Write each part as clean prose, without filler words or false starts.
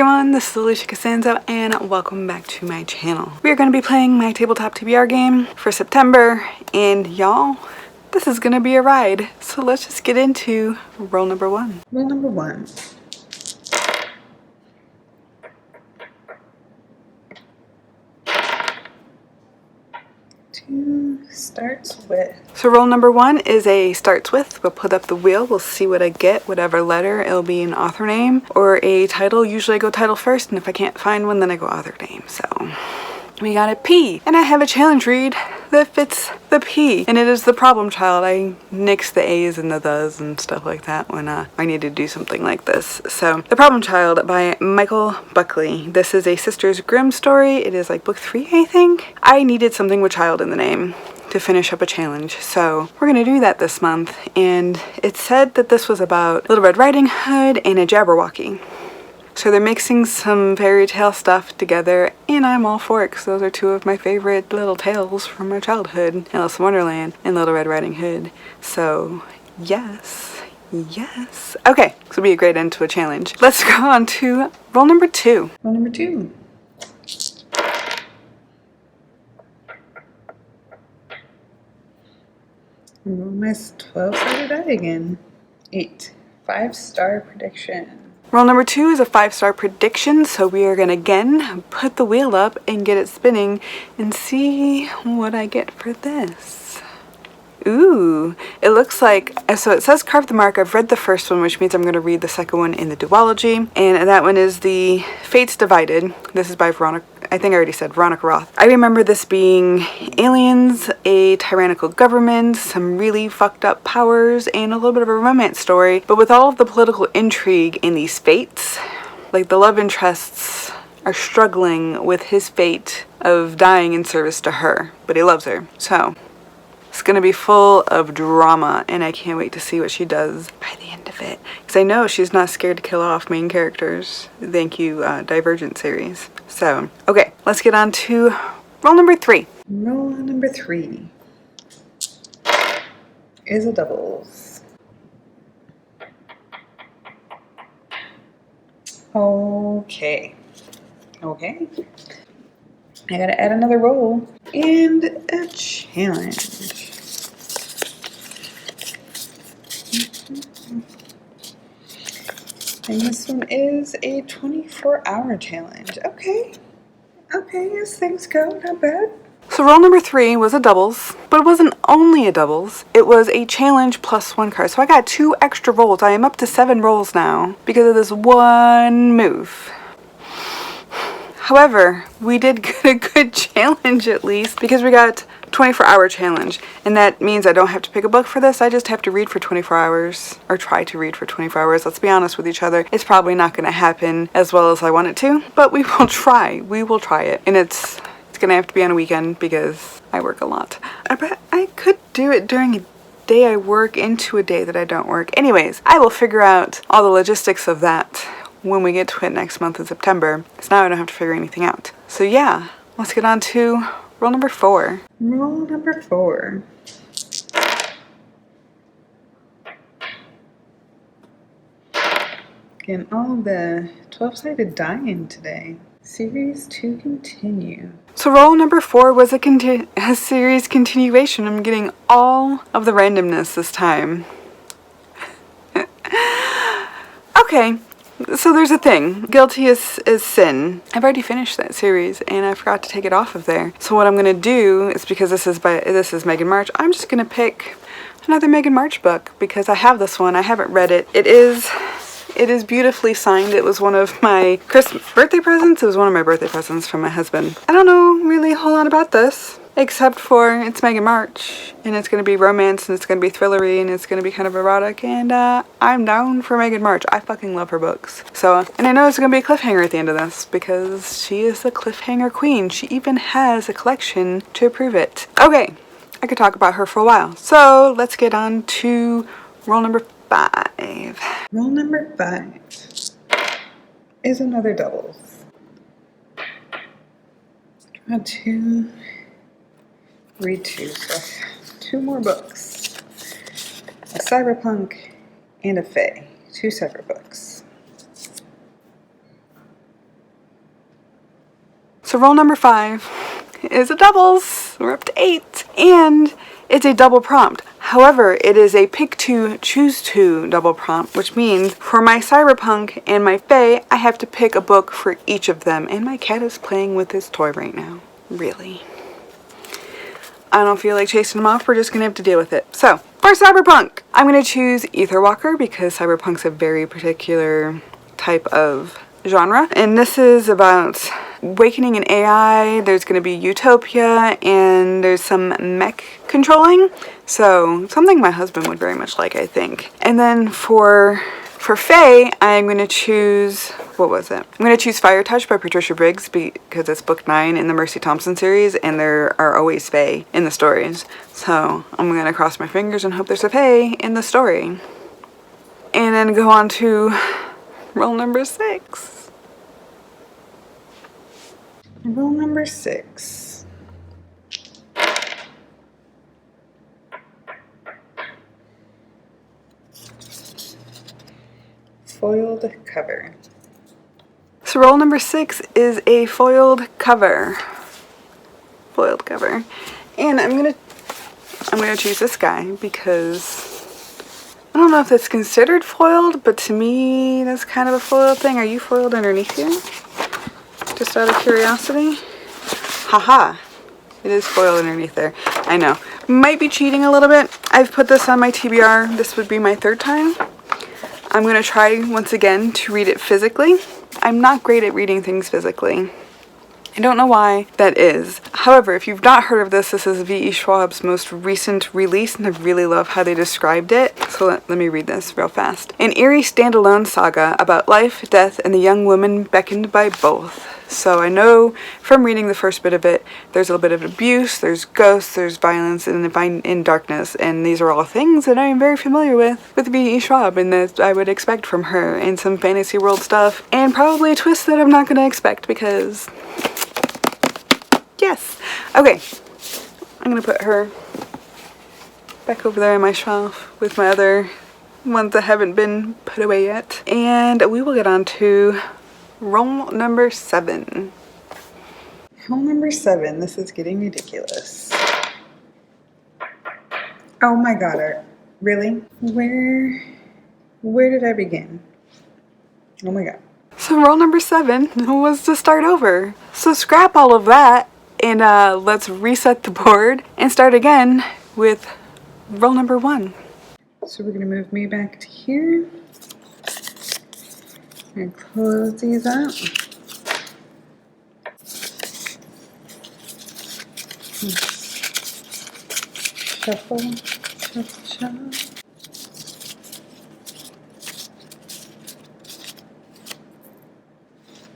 everyone, this is Alisha Costanzo and welcome back to my channel. We are going to be playing my tabletop TBR game for September, and y'all, this is going to be a ride. So let's just get into roll number one. Roll number one. Starts with. So roll number one is a starts with. We'll put up the wheel, we'll see what I get, whatever letter, it'll be an author name or a title. Usually I go title first, and if I can't find one then I go author name. So we got a P, and I have a challenge read that fits the P, and it is The Problem Child. I nix the A's and the thes and stuff like that when I need to do something like this. So The Problem Child by Michael Buckley. This is a Sisters Grimm story. It is like book 3, I think. I needed something with child in the name to finish up a challenge, so we're gonna do that this month. And it said that this was about Little Red Riding Hood and a Jabberwocky. So they're mixing some fairy tale stuff together, and I'm all for it because those are two of my favorite little tales from my childhood, Alice in Wonderland and Little Red Riding Hood. So yes. Okay, this will be a great end to a challenge. Let's go on to roll number two. Roll number two. Roll my 12-sided die again. 8. 5-star prediction. Roll number 2 is a 5-star prediction, so we are gonna again put the wheel up and get it spinning and see what I get for this. Ooh, it looks like, so it says Carve the Mark. I've read the first one, which means I'm going to read the second one in the duology, and that one is The Fates Divided. This is by Veronica, I think I already said Veronica Roth. I remember this being aliens, a tyrannical government, some really fucked up powers, and a little bit of a romance story, but with all of the political intrigue in these fates, like the love interests are struggling with his fate of dying in service to her, but he loves her, so it's going to be full of drama, and I can't wait to see what she does by the end of it. Because I know she's not scared to kill off main characters. Thank you, Divergent series. So, okay, let's get on to roll number 3. Roll number 3 is a doubles. Okay. I gotta add another roll and a challenge. And this one is a 24-hour challenge. Okay, as things go, not bad. So roll number 3 was a doubles, but it wasn't only a doubles. It was a challenge plus 1 card. So I got 2 extra rolls. I am up to 7 rolls now because of this one move. However, we did get a good challenge at least because we got 24-hour challenge, and that means I don't have to pick a book for this. I just have to read for 24 hours, or try to read for 24 hours. Let's be honest with each other. It's probably not going to happen as well as I want it to, but we will try. We will try it, and it's going to have to be on a weekend because I work a lot. I bet I could do it during a day I work into a day that I don't work. Anyways, I will figure out all the logistics of that when we get to it next month in September. So now I don't have to figure anything out. So yeah, let's get on to roll number 4. Roll number 4. Getting all the 12-sided die in today. Series to continue. So roll number 4 was a series continuation. I'm getting all of the randomness this time. Okay. So there's a thing. Guilty is Sin. I've already finished that series and I forgot to take it off of there. So what I'm going to do is, because this is Megan March, I'm just going to pick another Megan March book because I have this one. I haven't read it. It is beautifully signed. It was one of my birthday presents. It was one of my birthday presents from my husband. I don't know really a whole lot about this, except for it's Megan March, and it's going to be romance, and it's going to be thrillery, and it's going to be kind of erotic, and I'm down for Megan March. I fucking love her books. So, and I know it's going to be a cliffhanger at the end of this, because she is the cliffhanger queen. She even has a collection to prove it. Okay, I could talk about her for a while. So, let's get on to roll number 5. Roll number 5 is another doubles. Try to read 2, so 2 more books. A cyberpunk and a fae. 2 separate books. So roll number 5 is a doubles. We're up to 8. And it's a double prompt. However, it is a pick 2, choose 2 double prompt, which means for my cyberpunk and my fae, I have to pick a book for each of them. And my cat is playing with his toy right now. Really. I don't feel like chasing him off. We're just going to have to deal with it. So, for cyberpunk, I'm going to choose Etherwalker because cyberpunk's a very particular type of genre. And this is about awakening an AI. There's going to be utopia and there's some mech controlling. So something my husband would very much like, I think. And then for fae, I'm going to choose, what was it? I'm going to choose Fire Touch by Patricia Briggs because it's book 9 in the Mercy Thompson series and there are always fae in the stories. So I'm going to cross my fingers and hope there's a fae in the story. And then go on to roll number 6. Roll number 6. Foiled cover. So roll number 6 is a foiled cover. Foiled cover. And I'm gonna choose this guy because I don't know if that's considered foiled, but to me that's kind of a foiled thing. Are you foiled underneath here? Just out of curiosity. Haha. It is foiled underneath there. I know. Might be cheating a little bit. I've put this on my TBR. This would be my 3rd time. I'm going to try once again to read it physically. I'm not great at reading things physically. I don't know why that is. However, if you've not heard of this, this is V.E. Schwab's most recent release, and I really love how they described it. So let me read this real fast. An eerie standalone saga about life, death, and the young woman beckoned by both. So I know from reading the first bit of it, there's a little bit of abuse, there's ghosts, there's violence, and in darkness, and these are all things that I am very familiar with V.E. Schwab, and that I would expect from her, and some fantasy world stuff, and probably a twist that I'm not going to expect because... yes. Okay. I'm going to put her back over there on my shelf with my other ones that haven't been put away yet. And we will get on to roll number 7. Roll number 7. This is getting ridiculous. Oh my god, really? Where did I begin? Oh my god. So roll number 7 was to start over. So scrap all of that and let's reset the board and start again with roll number 1. So we're gonna move me back to here and close these up. Shuffle, shuffle, shuffle.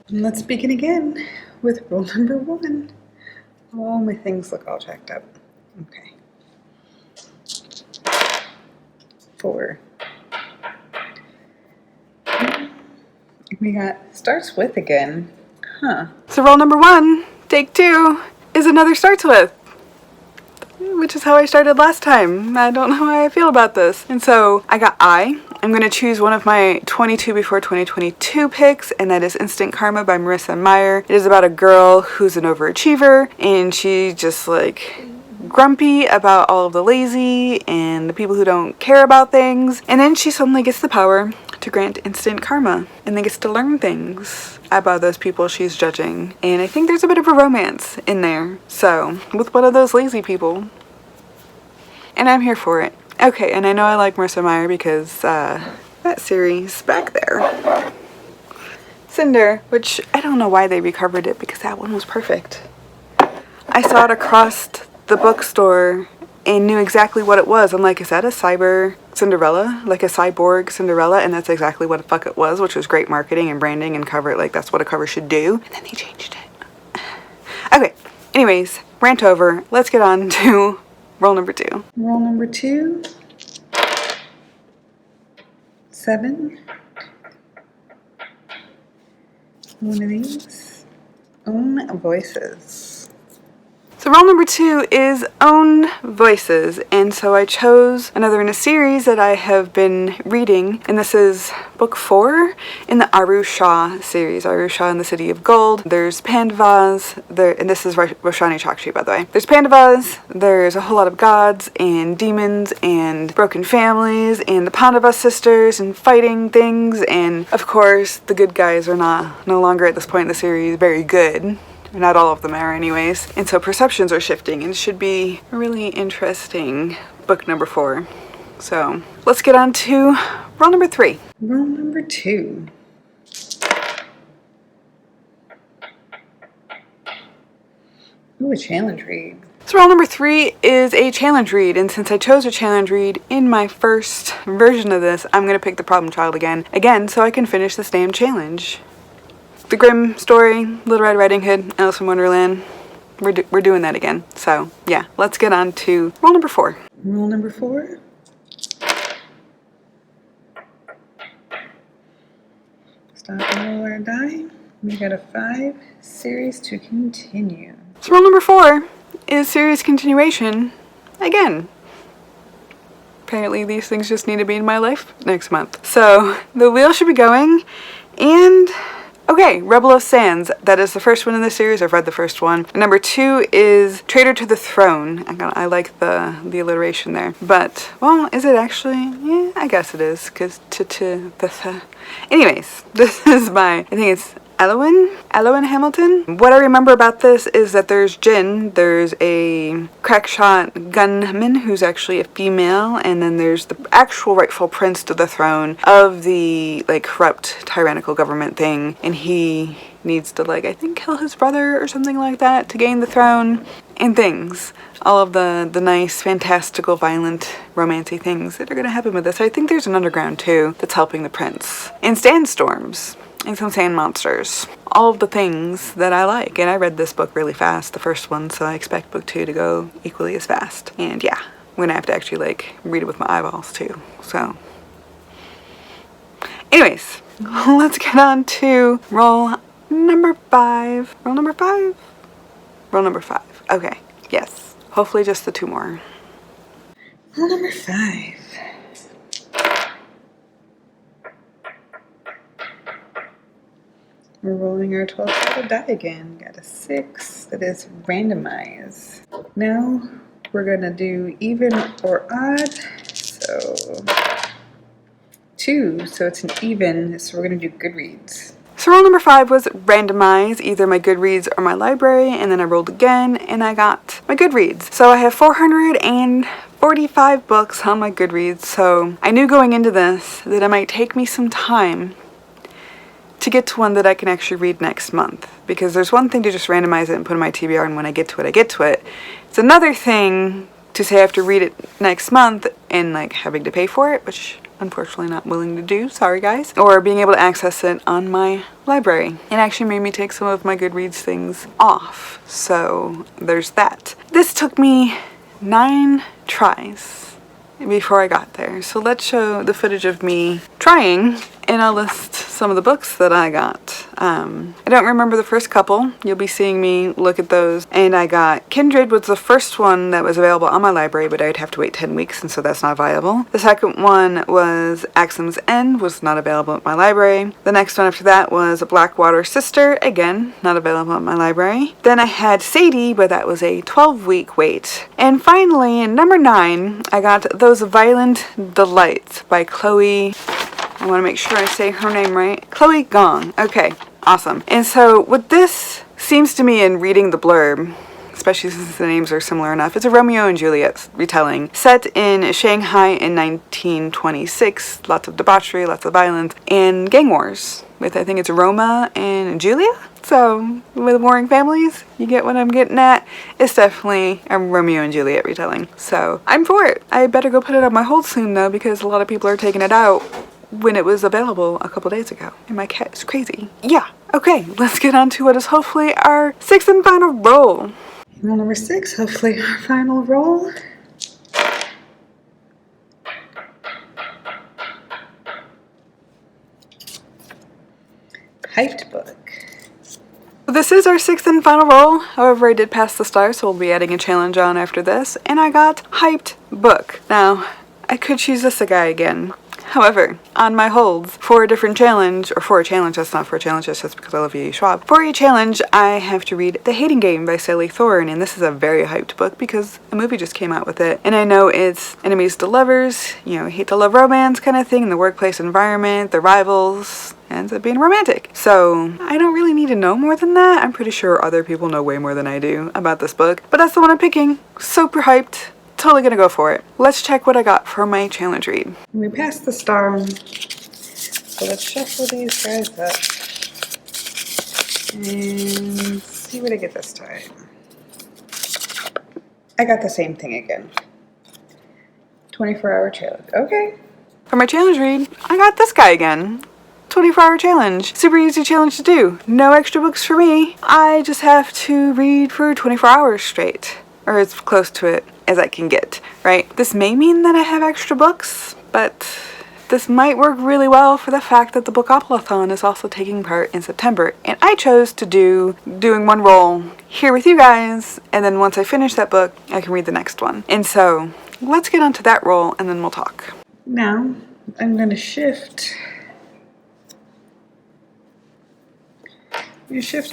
And let's begin again with roll number 1. Oh, my things look all jacked up. Okay. 4. We got starts with again. Huh. So roll number 1, take 2, is another starts with. Which is how I started last time. I don't know how I feel about this. And so I got I'm going to choose one of my 22 before 2022 picks, and that is Instant Karma by Marissa Meyer. It is about a girl who's an overachiever, and she's just like grumpy about all of the lazy and the people who don't care about things. And then she suddenly gets the power to grant instant karma, and then gets to learn things about those people she's judging. And I think there's a bit of a romance in there. So, with one of those lazy people. And I'm here for it. Okay, and I know I like Marissa Meyer because that series back there. Cinder, which I don't know why they recovered it because that one was perfect. I saw it across the bookstore and knew exactly what it was. I'm like, is that a cyber Cinderella? Like a cyborg Cinderella? And that's exactly what the fuck it was, which was great marketing and branding and cover. Like, that's what a cover should do. And then they changed it. Okay, anyways, rant over. Let's get on to roll number 2. Roll number 2. 7. One of these. Own voices. So So role number 2 is own voices, and so I chose another in a series that I have been reading, and this is book 4 in the Arusha series, Arusha and the City of Gold. There's Pandavas, and this is Roshani Chakshi, by the way. There's Pandavas, there's a whole lot of gods and demons and broken families and the Pandava sisters and fighting things, and of course the good guys are no longer at this point in the series very good. Not all of them are anyways. And so perceptions are shifting, and it should be a really interesting book number 4. So let's get on to role number 3. Role number 2. Ooh, a challenge read. So role number 3 is a challenge read, and since I chose a challenge read in my first version of this, I'm going to pick The Problem Child again, so I can finish this damn challenge. The Grimm story, Little Red Riding Hood, Alice in Wonderland, we're doing that again. So yeah, let's get on to role number 4. Role number 4. Stop and roll or die. We got a 5 series to continue. So role number 4 is series continuation again. Apparently these things just need to be in my life next month. So the wheel should be going, and okay, Rebel of Sands. That is the first one in the series. I've read the first one. And number 2 is Traitor to the Throne. I like the alliteration there. But, well, is it actually? Yeah, I guess it is. Because anyways, this is I think it's Elowen Hamilton. What I remember about this is that there's Jin, there's a crackshot gunman who's actually a female, and then there's the actual rightful prince to the throne of the corrupt tyrannical government thing, and he needs to I think kill his brother or something like that to gain the throne, and things. All of the nice, fantastical, violent, romancy things that are going to happen with this. I think there's an underground too that's helping the prince. And sandstorms. And some sand monsters. All of the things that I like. And I read this book really fast, the first one, so I expect book 2 to go equally as fast. And yeah, I'm going to have to actually read it with my eyeballs too. So anyways, let's get on to role number 5. Role number 5? Role number 5. Okay, yes. Hopefully just the 2 more. Role number 5. We're rolling our 12-sided die again. Got a 6. That is randomize. Now we're going to do even or odd. So 2. So it's an even. So we're going to do Goodreads. So role number 5 was randomize either my Goodreads or my library, and then I rolled again and I got my Goodreads. So I have 445 books on my Goodreads, so I knew going into this that it might take me some time to get to one that I can actually read next month, because there's one thing to just randomize it and put in my TBR, and when I get to it, I get to it. It's another thing to say I have to read it next month and having to pay for it, which unfortunately not willing to do, sorry guys, or being able to access it on my library. It actually made me take some of my Goodreads things off, so there's that. This took me 9 tries before I got there, so let's show the footage of me trying, and I'll list some of the books that I got. I don't remember the first couple. You'll be seeing me look at those. And I got Kindred was the first one that was available on my library, but I'd have to wait 10 weeks, and so that's not viable. The second one was Axum's End, was not available at my library. The next one after that was Blackwater Sister, again, not available at my library. Then I had Sadie, but that was a 12-week wait. And finally, in number 9, I got Those Violent Delights by Chloe. I want to make sure I say her name right. Chloe Gong. Okay, awesome. And so what this seems to me in reading the blurb, especially since the names are similar enough, it's a Romeo and Juliet retelling set in Shanghai in 1926. Lots of debauchery, lots of violence, and gang wars with, I think it's Roma and Julia. So with warring families, you get what I'm getting at. It's definitely a Romeo and Juliet retelling. So I'm for it. I better go put it on my hold soon though, because a lot of people are taking it out when it was available a couple days ago. And my cat is crazy. Yeah, okay, let's get on to what is hopefully our 6th and final roll. Roll number 6, hopefully our final roll. Hyped book. This is our 6th and final roll. However, I did pass the star, so we'll be adding a challenge on after this. And I got Hyped Book. Now, I could choose this guy again. However, on my holds, for a different challenge, or for a challenge, that's not for a challenge, that's just because I love E.A. Schwab. For a challenge, I have to read The Hating Game by Sally Thorne, and this is a very hyped book because a movie just came out with it. And I know it's enemies to lovers, you know, hate to love romance kind of thing, in the workplace environment, the rivals, ends up being romantic. So, I don't really need to know more than that. I'm pretty sure other people know way more than I do about this book. But that's the one I'm picking. Super hyped. Totally gonna go for it. Let's check what I got for my challenge read. We passed the star, so let's shuffle these guys up and see what I get this time. I got the same thing again. 24-hour challenge. Okay. For my challenge read, I got this guy again. 24-hour challenge. Super easy challenge to do. No extra books for me. I just have to read for 24 hours straight, or as close to it as I can get, right? This may mean that I have extra books, but this might work really well for the fact that the Bookathon is also taking part in September, and I chose to doing one roll here with you guys, and then once I finish that book, I can read the next one. And so, let's get onto that roll, and then we'll talk. Now, I'm going to shift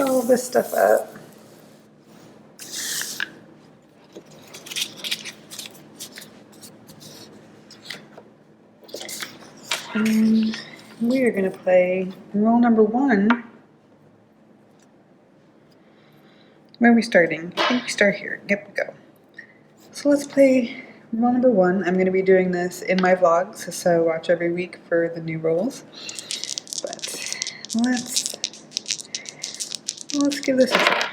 all of this stuff up. And we are going to play roll number 1. Where are we starting? I think we start here. Yep, go. So let's play roll number 1. I'm going to be doing this in my vlogs, so watch every week for the new rolls. But let's give this a try.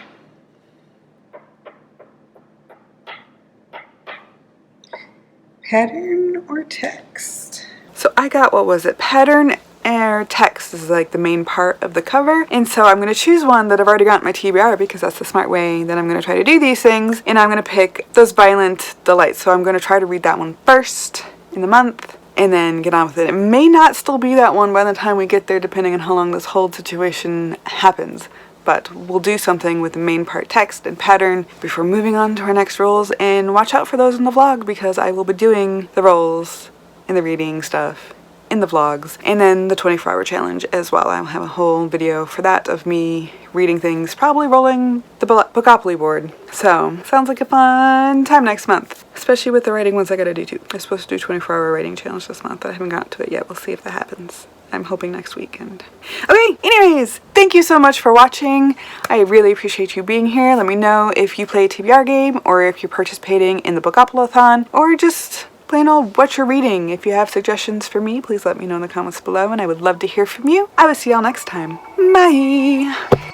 Pattern or text? So I got, what was it? Pattern or text is like the main part of the cover. And so I'm going to choose one that I've already got in my TBR because that's the smart way that I'm going to try to do these things. And I'm going to pick Those Violent Delights. So I'm going to try to read that one first in the month and then get on with it. It may not still be that one by the time we get there, depending on how long this hold situation happens. But we'll do something with the main part text and pattern before moving on to our next rolls. And watch out for those in the vlog because I will be doing the rolls and the reading stuff in the vlogs, and then the 24-hour challenge as well. I'll have a whole video for that of me reading things, probably rolling the Bookopoly board. So, sounds like a fun time next month, especially with the writing ones I gotta do too. I'm supposed to do 24-hour writing challenge this month, but I haven't gotten to it yet. We'll see if that happens. I'm hoping next weekend. Okay, anyways, thank you so much for watching. I really appreciate you being here. Let me know if you play a TBR game, or if you're participating in the Bookathon, or just plain old what you're reading. If you have suggestions for me, please let me know in the comments below, and I would love to hear from you. I will see y'all next time. Bye!